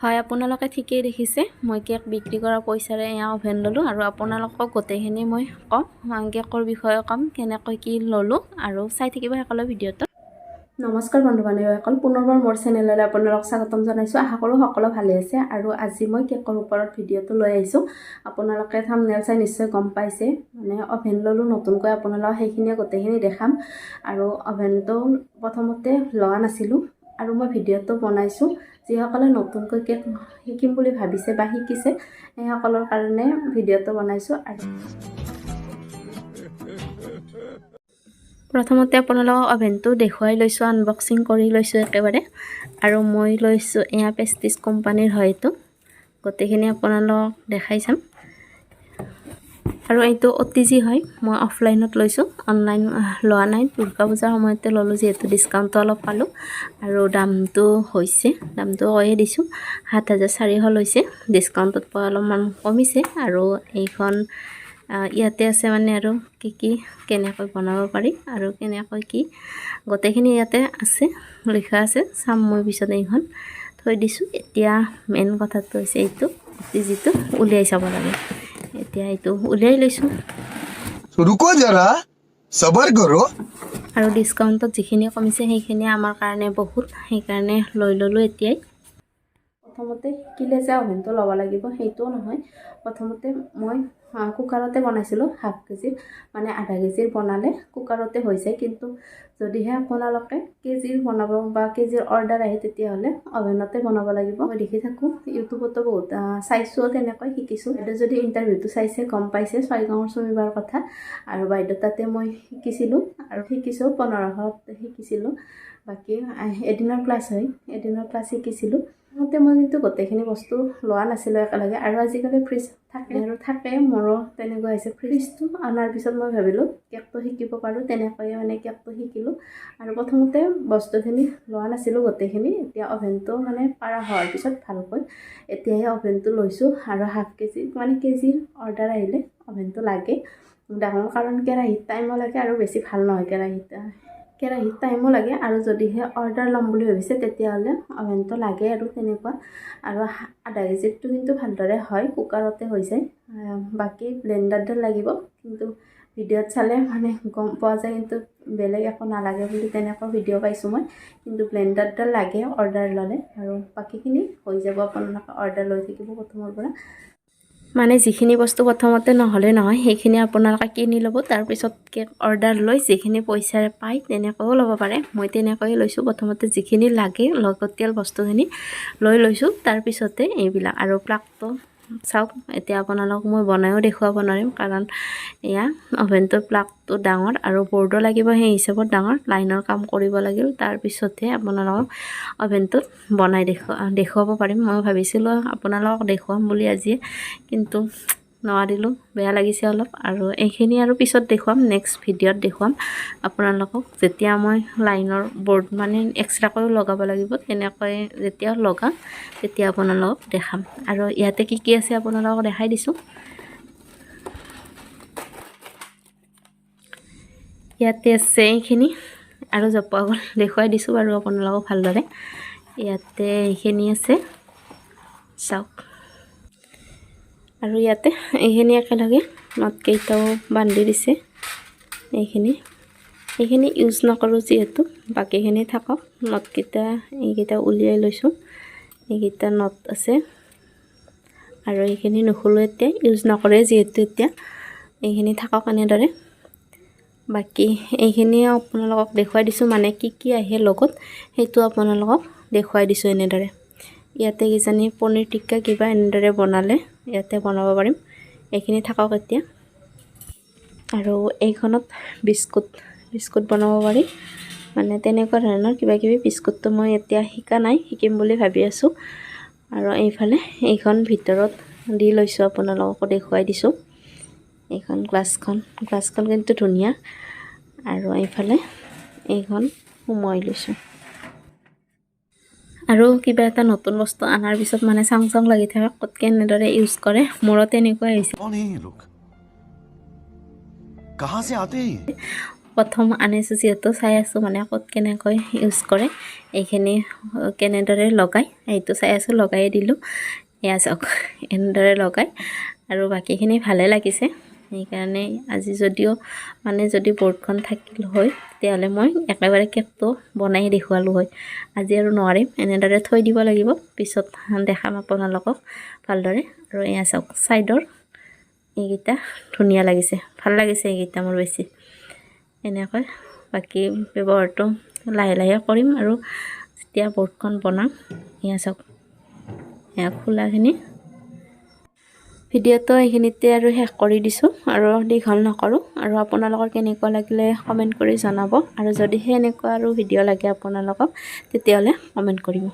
হয় আপোনালোকে ঠিকই দেখিছে মই কেক বিক্ৰী কৰা পইচাৰে এয়া অভেন ললোঁ আৰু আপোনালোকক গোটেইখিনি মই কম কেকৰ বিষয়ে কম কেনেকৈ কি ললোঁ আৰু চাই থাকিব সকলো ভিডিঅ'টো। নমস্কাৰ বন্ধু বান্ধৱীসকল, পুনৰবাৰ মোৰ চেনেললৈ আপোনালোকক স্বাগতম জনাইছোঁ। আশা কৰোঁ সকলো ভালে আছে আৰু আজি মই কেকৰ ওপৰত ভিডিঅ'টো লৈ আহিছোঁ। আপোনালোকে থাম্বনেইল চাই নিশ্চয় গম পাইছে, মানে অভেন ললোঁ নতুনকৈ, আপোনালোকক সেইখিনিয়ে গোটেইখিনি দেখাম। আৰু অভেনটো প্ৰথমতে লোৱা নাছিলোঁ আৰু মই ভিডিঅ'টো বনাইছোঁ যিসকলে নতুনকৈ কেক শিকিম বুলি ভাবিছে বা শিকিছে সেইসকলৰ কাৰণে ভিডিঅ'টো বনাইছোঁ। আৰু প্ৰথমতে আপোনালোকক অভেনটো দেখুৱাই লৈছোঁ, আনবক্সিং কৰি লৈছোঁ একেবাৰে। আৰু মই লৈছোঁ এয়া প্ৰেষ্টিজ কোম্পানীৰ হয় এইটো, গোটেইখিনি আপোনালোকক দেখাই চাম। আৰু এইটো OTG হয়, মই অফলাইনত লৈছোঁ, অনলাইন লোৱা নাই। দুৰ্গা পূজাৰ সময়তে ল'লোঁ যিহেতু ডিছকাউণ্টটো অলপ পালোঁ। আৰু দামটো কৈয়ে দিছোঁ ৭,৪০০ লৈছে, ডিছকাউণ্টত পোৱা অলপমান কমিছে। আৰু এইখন ইয়াতে আছে মানে আৰু কি কেনেকৈ বনাব পাৰি আৰু কেনেকৈ কি গোটেইখিনি ইয়াতে আছে, লিখা আছে। চাম মই পিছত এইখন থৈ দিছোঁ। এতিয়া মেইন কথাটো হৈছে এইটো OTGটো উলিয়াই চাব লাগে। এতিয়া এইটো উলিয়াই লৈছোঁ, रुको जरा सबर करो। আৰু ডিছকাউণ্টত যিখিনি কমিছে সেইখিনি আমাৰ কাৰণে বহুত, সেইকাৰণে লৈ ল'লোঁ এতিয়াই। প্ৰথমতে শিকিলে যে অভেনটো ল'ব লাগিব সেইটোও নহয়। প্ৰথমতে মই কুকাৰতে বনাইছিলোঁ, হাফ কেজিৰ মানে আধা কেজিৰ বনালে কুকাৰতে হৈ যায়। কিন্তু যদিহে আপোনালোকে কেজিৰ বনাব বা কেজিৰ অৰ্ডাৰ আহে তেতিয়াহ'লে অভেনতে বনাব লাগিব। মই দেখি থাকোঁ ইউটিউবতো বহুত চাইছোঁ, তেনেকৈ শিকিছোঁ। বাইদেউ যদি ইণ্টাৰভিউটো চাইছে গম পাইছে, ছয়গাঁৱৰ চুমিবাৰ কথা। আৰু বাইদেউ তাতে মই শিকিছিলোঁ আৰু শিকিছোঁ 1500ত শিকিছিলোঁ। বাকী এদিনৰ ক্লাছ হয়, এদিনৰ ক্লাছ শিকিছিলোঁ। প্ৰথমতে মই কিন্তু গোটেইখিনি বস্তু লোৱা নাছিলোঁ একেলগে। আৰু আজিকালি ফ্ৰিজ থাকে মোৰো তেনেকুৱা হৈছে। ফ্ৰিজটো অনাৰ পিছত মই ভাবিলোঁ কেকটো শিকিব পাৰোঁ, তেনেকৈয়ে মানে কেকটো শিকিলোঁ। আৰু প্ৰথমতে বস্তুখিনি লোৱা নাছিলোঁ গোটেইখিনি। এতিয়া অভেনটো মানে পাৰা হোৱাৰ পিছত ভালকৈ এতিয়াহে অভেনটো লৈছোঁ। আৰু হাফ কেজি মানে কেজিৰ অৰ্ডাৰ আহিলে অভেনটো লাগে ডাঙৰ, কাৰণ কেৰাহীত টাইমো লাগে আৰু বেছি ভাল নহয় কেৰাহীত টাইমো লাগে। আৰু যদিহে অৰ্ডাৰ ল'ম বুলি ভাবিছে তেতিয়াহ'লে অভেনটো লাগে আৰু তেনেকুৱা। আৰু আধা কেজিটো কিন্তু ভালদৰে হয়, কুকাৰতে হৈ যায়। বাকী ব্লেণ্ডাৰডাল লাগিব, কিন্তু ভিডিঅ'ত চালে মানে গম পোৱা যায় কিন্তু বেলেগ একো নালাগে বুলি তেনেকুৱা ভিডিঅ' পাইছোঁ মই। কিন্তু ব্লেণ্ডাৰডাল লাগে অৰ্ডাৰ ল'লে, আৰু বাকীখিনি হৈ যাব আপোনালোকে অৰ্ডাৰ লৈ থাকিব প্ৰথমৰ পৰা। মানে যিখিনি বস্তু প্ৰথমতে নহ'লে নহয় সেইখিনি আপোনালোকে কিনি ল'ব, তাৰপিছত কেক অৰ্ডাৰ লৈ যিখিনি পইচাৰে পায় তেনেকৈও ল'ব পাৰে। মই তেনেকৈয়ে লৈছোঁ, প্ৰথমতে যিখিনি লাগে লাগতিয়াল বস্তুখিনি লৈ লৈছোঁ, তাৰপিছতে এইবিলাক। আৰু প্লাগটো চাওক, এতিয়া আপোনালোকক মই বনায়ো দেখুৱাব নোৱাৰিম, কাৰণ এয়া অভেনটোৰ প্লাগটো ডাঙৰ আৰু বৰ্ডো লাগিব সেই হিচাপত ডাঙৰ, লাইনৰ কাম কৰিব লাগিল। তাৰপিছতহে আপোনালোকক অভেনটোত বনাই দেখুৱাব পাৰিম। মই ভাবিছিলোঁ আপোনালোকক দেখুৱাম বুলি আজিয়ে, কিন্তু নোৱাৰিলোঁ, বেয়া লাগিছে অলপ। আৰু এইখিনি আৰু পিছত দেখুৱাম, নেক্সট ভিডিঅ'ত দেখুৱাম আপোনালোকক। যেতিয়া মই লাইনৰ বৰ্ড মানে এক্সট্ৰাকৈও লগাব লাগিব, তেনেকৈ যেতিয়া লগাম তেতিয়া আপোনালোকক দেখাম। আৰু ইয়াতে কি আছে আপোনালোকক দেখাই দিছোঁ। ইয়াতে আছে এইখিনি, আৰু জপা গ'ল দেখুৱাই দিছোঁ বাৰু আপোনালোকক ভালদৰে। ইয়াতে এইখিনি আছে চাওক, আৰু ইয়াতে এইখিনি একেলগে নটকেইটাও বান্ধি দিছে। এইখিনি ইউজ নকৰোঁ যিহেতু, বাকীখিনি থাকক। নটকেইটা এইকেইটা উলিয়াই লৈছোঁ, এইকেইটা নট আছে। আৰু এইখিনি নুখুলোঁ, এতিয়া ইউজ নকৰে যিহেতু, এতিয়া এইখিনি থাকক এনেদৰে। বাকী এইখিনি আপোনালোকক দেখুৱাই দিছোঁ, মানে কি আহে লগত সেইটো আপোনালোকক দেখুৱাই দিছোঁ এনেদৰে। ইয়াতে কিজানি পনীৰ টিক্কা কিবা এনেদৰে বনালে ইয়াতে বনাব পাৰিম। এইখিনি থাকক এতিয়া। আৰু এইখনত বিস্কুট বনাব পাৰি, মানে তেনেকুৱা ধৰণৰ কিবাকিবি। বিস্কুটটো মই এতিয়া শিকা নাই, শিকিম বুলি ভাবি আছোঁ। আৰু এইফালে এইখন ভিতৰত দি লৈছোঁ, আপোনালোককো দেখুৱাই দিছোঁ। এইখন গ্লাছখন কিন্তু ধুনীয়া। আৰু এইফালে এইখন সোমোৱাই লৈছোঁ। আৰু কিবা এটা নতুন বস্তু অনাৰ পিছত মানে চাং লাগি থাকে ক'ত কেনেদৰে ইউজ কৰে, মোৰো তেনেকুৱাই হৈছে। প্ৰথম আনিছোঁ যিহেতু চাই আছোঁ মানে ক'ত কেনেকৈ ইউজ কৰে, এইখিনি কেনেদৰে লগাই এইটো চাই আছোঁ, লগাই দিলোঁ। এয়া চাওক এনেদৰে লগাই, আৰু বাকীখিনি ভালে লাগিছে। সেইকাৰণে আজি যদিও মানে যদি বৰ্ডখন থাকিল হয় তেতিয়াহ'লে মই একেবাৰে কেকটো বনাই দেখুৱালোঁ হয়। আজি আৰু নোৱাৰিম, এনেদৰে থৈ দিব লাগিব, পিছত দেখাম আপোনালোকক ভালদৰে। আৰু এয়া চাওক ছাইডৰ এইকেইটা ধুনীয়া লাগিছে, ভাল লাগিছে এইকেইটা মোৰ বেছি। এনেকৈ বাকী ব্যৱহাৰটো লাহে লাহে কৰিম, আৰু যেতিয়া বৰ্ডখন বনাম। এয়া চাওক এয়া খোলাখিনি। ভিডিঅ'টো এইখিনিতে আৰু শেষ কৰি দিছোঁ, আৰু দীঘল নকৰোঁ। আৰু আপোনালোকৰ কেনেকুৱা লাগিলে কমেণ্ট কৰি জনাব, আৰু যদি সেনেকুৱা আৰু ভিডিঅ' লাগে আপোনালোকক তেতিয়াহ'লে কমেণ্ট কৰিব।